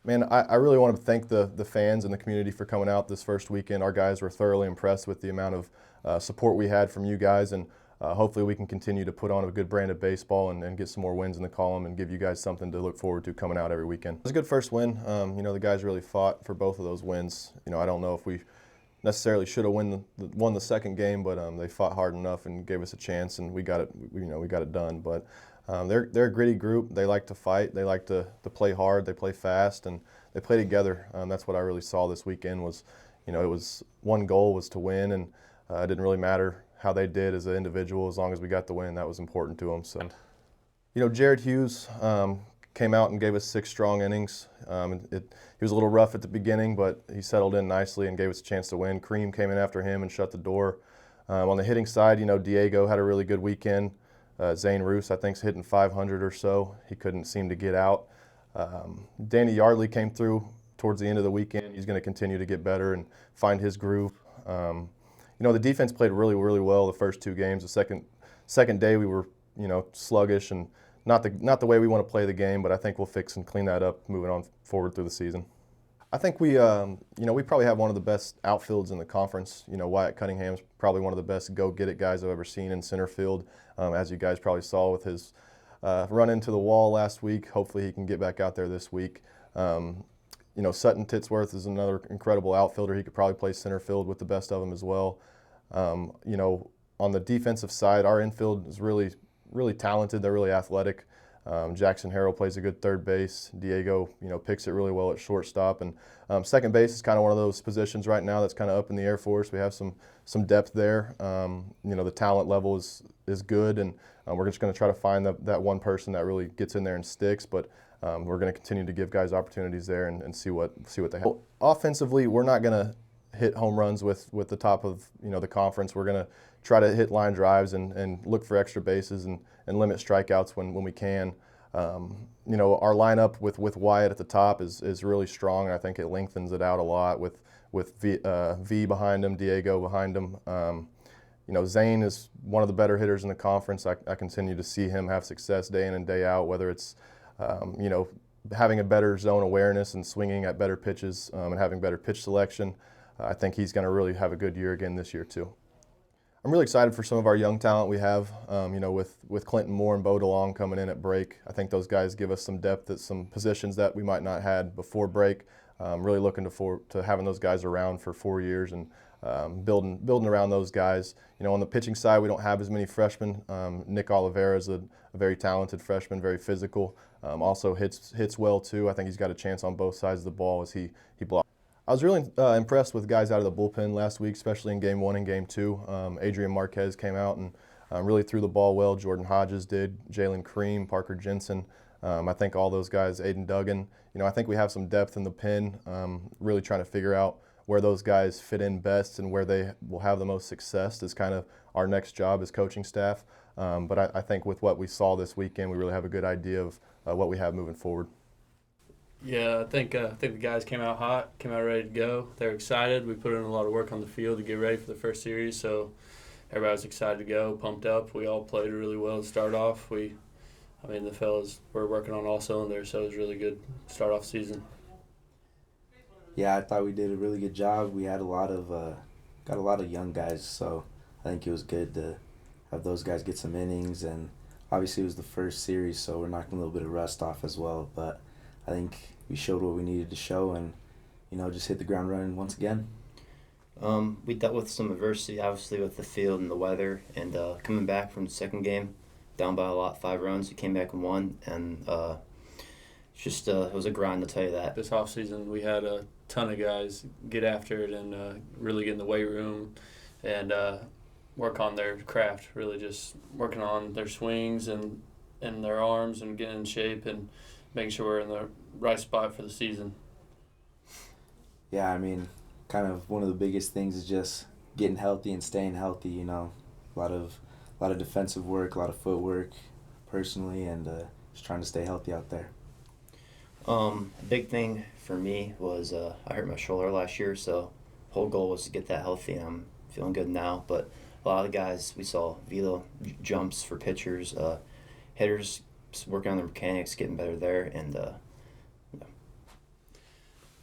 Man, I really want to thank the fans and the community for coming out this first weekend. Our guys were thoroughly impressed with the amount of support we had from you guys, and hopefully we can continue to put on a good brand of baseball and get some more wins in the column and give you guys something to look forward to coming out every weekend. It was a good first win. The guys really fought for both of those wins. I don't know if we necessarily should have won the second game, but they fought hard enough and gave us a chance, and we got it. We got it done. But they're a gritty group. They like to fight. They like to play hard. They play fast, and they play together. That's what I really saw this weekend. It was one goal was to win, and it didn't really matter how they did as an individual. As long as we got the win, that was important to them. So, Jared Hughes came out and gave us 6 strong innings. He was a little rough at the beginning, but he settled in nicely and gave us a chance to win. Cream came in after him and shut the door. On the hitting side, Diego had a really good weekend. Zane Roos, I think, is hitting 500 or so. He couldn't seem to get out. Danny Yardley came through towards the end of the weekend. He's going to continue to get better and find his groove. The defense played really, really well the first 2 games. The second day we were, sluggish and not the way we want to play the game, but I think we'll fix and clean that up moving on forward through the season. I think we probably have one of the best outfields in the conference. Wyatt Cunningham's probably one of the best go-get-it guys I've ever seen in center field, as you guys probably saw with his run into the wall last week. Hopefully he can get back out there this week. Sutton Titsworth is another incredible outfielder. He could probably play center field with the best of them as well. On the defensive side, our infield is really, really talented. They're really athletic. Jackson Harrell plays a good third base. Diego, picks it really well at shortstop. And second base is kind of one of those positions right now that's kind of up in the air for us. We have some depth there. The talent level is good, and we're just going to try to find that one person that really gets in there and sticks. But we're going to continue to give guys opportunities there and see what they have. Offensively, we're not going to hit home runs with the top of the conference. We're going to try to hit line drives and look for extra bases and limit strikeouts when we can. Our lineup with Wyatt at the top is really strong, and I think it lengthens it out a lot with V behind him, Diego behind him. Zane is one of the better hitters in the conference. I continue to see him have success day in and day out, whether it's having a better zone awareness and swinging at better pitches and having better pitch selection. I think he's going to really have a good year again this year too. I'm really excited for some of our young talent we have, with Clinton Moore and Bo DeLong coming in at break. I think those guys give us some depth at some positions that we might not had before break. Really looking to having those guys around for 4 years and building around those guys. On the pitching side, we don't have as many freshmen. Nick Oliveira is a very talented freshman, very physical. Also hits well too. I think he's got a chance on both sides of the ball as he blocks. I was really impressed with guys out of the bullpen last week, especially in Game 1 and Game 2. Adrian Marquez came out and really threw the ball well. Jordan Hodges did. Jalen Cream, Parker Jensen. I think all those guys, Aiden Duggan. I think we have some depth in the pen, really trying to figure out where those guys fit in best and where they will have the most success is kind of our next job as coaching staff. But I think with what we saw this weekend, we really have a good idea of what we have moving forward. Yeah, I think the guys came out hot, came out ready to go. They're excited. We put in a lot of work on the field to get ready for the first series, so everybody was excited to go, pumped up. We all played really well to start off. The fellas were working on all cylinders, so it was really good start off season. Yeah, I thought we did a really good job. We had got a lot of young guys, so I think it was good to have those guys get some innings. And obviously it was the first series, so we're knocking a little bit of rust off as well. But I think we showed what we needed to show and, just hit the ground running once again. We dealt with some adversity, obviously, with the field and the weather. And coming back from the second game, down by a lot, 5 runs, we came back and won. And it was a grind, to tell you that. This offseason, we had a ton of guys get after it and really get in the weight room and work on their craft, really just working on their swings and their arms and getting in shape and making sure we're in the right spot for the season. Yeah, kind of one of the biggest things is just getting healthy and staying healthy. A lot of defensive work, a lot of footwork, personally, and just trying to stay healthy out there. A big thing for me was I hurt my shoulder last year, so whole goal was to get that healthy, and I'm feeling good now. But a lot of the guys, we saw velo jumps for pitchers, hitters working on their mechanics, getting better there, and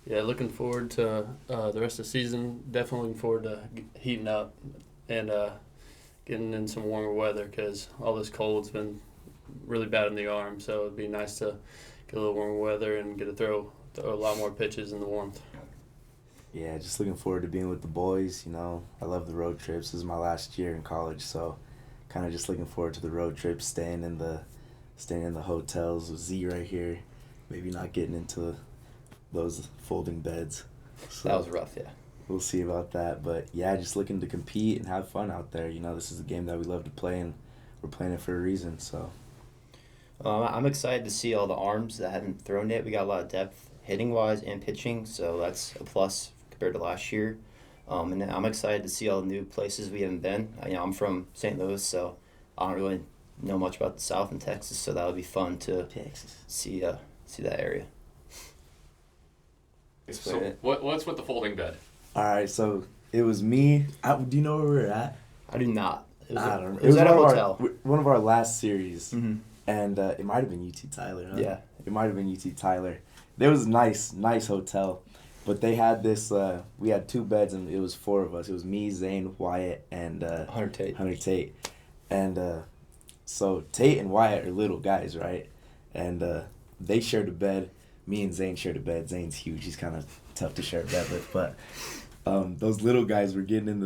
Yeah, looking forward to the rest of the season. Definitely looking forward to heating up and getting in some warmer weather because all this cold's been really bad in the arm. So it'd be nice to get a little warmer weather and get to throw a lot more pitches in the warmth. Yeah, just looking forward to being with the boys. You know, I love the road trips. This is my last year in college, so kind of just looking forward to the road trips, staying in the hotels with Z right here, maybe not getting into those folding beds. So That was rough, yeah. we'll see about that. But yeah, just looking to compete and have fun out there. You know, this is a game that we love to play, and we're playing it for a reason. So I'm excited to see all the arms that haven't thrown yet. We got a lot of depth hitting wise and pitching, so that's a plus compared to last year. And I'm excited to see all the new places we haven't been. I'm from St. Louis, so I don't really know much about the South and Texas, so that'll be fun to Texas. see that area. So what's with the folding bed? All right, so it was me. Do you know where we were at? I do not. It was, I don't know. It was at a hotel. One of our last series, Mm-hmm. and it might have been UT Tyler. Huh? Yeah. It might have been UT Tyler. There was a nice hotel, but they had this. We had 2 beds, and it was 4 of us. It was me, Zane, Wyatt, and Hunter Tate. Hunter Tate, and so Tate and Wyatt are little guys, right? And they shared a bed. Me and Zane shared a bed. Zane's huge. He's kind of tough to share a bed with, but those little guys were getting in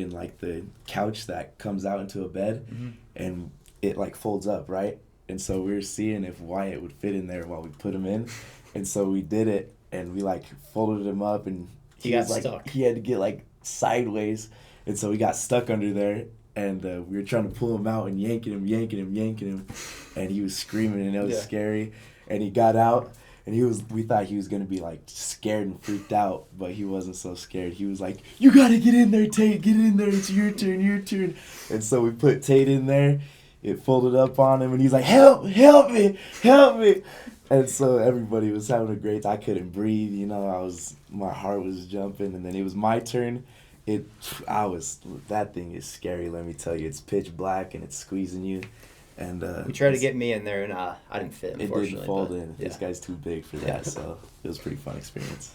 the couch that comes out into a bed, Mm-hmm. and it like folds up, right? And so we were seeing if Wyatt would fit in there while we put him in, and so we did it, and we like folded him up, and He got was, like, stuck. He had to get like sideways, and so we got stuck under there, and we were trying to pull him out and yanking him, and he was screaming, and it was Yeah. scary, and he got out. And we thought he was going to be, like, scared and freaked out, but he wasn't so scared. He was like, "You got to get in there, Tate. Get in there. It's your turn. And so we put Tate in there. It folded up on him, and he's like, help me. And so everybody was having a great time. I couldn't breathe, you know. My heart was jumping, and then it was my turn. That thing is scary, let me tell you. It's pitch black, and it's squeezing you. And We tried to get me in there, and I didn't fit, it unfortunately. didn't fold but, in. Yeah. This guy's too big for that, so it was a pretty fun experience.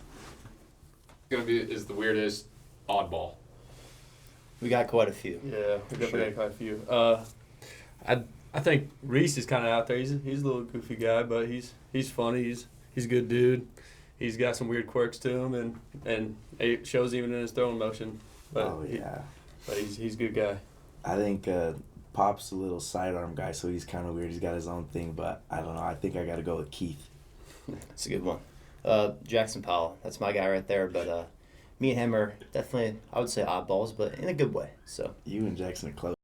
Is the weirdest oddball. We got quite a few. Yeah, we definitely got quite a few. I think Reese is kind of out there. He's a little goofy guy, but he's funny. He's a good dude. He's got some weird quirks to him, and it shows even in his throwing motion. But Oh, yeah. but he's a good guy. I think Pop's a little sidearm guy, so he's kind of weird. He's got his own thing, but I don't know. I think I got to go with Keith. That's a good one. Jackson Powell, that's my guy right there. But me and him are definitely, I would say, oddballs, but in a good way. So You and Jackson are close.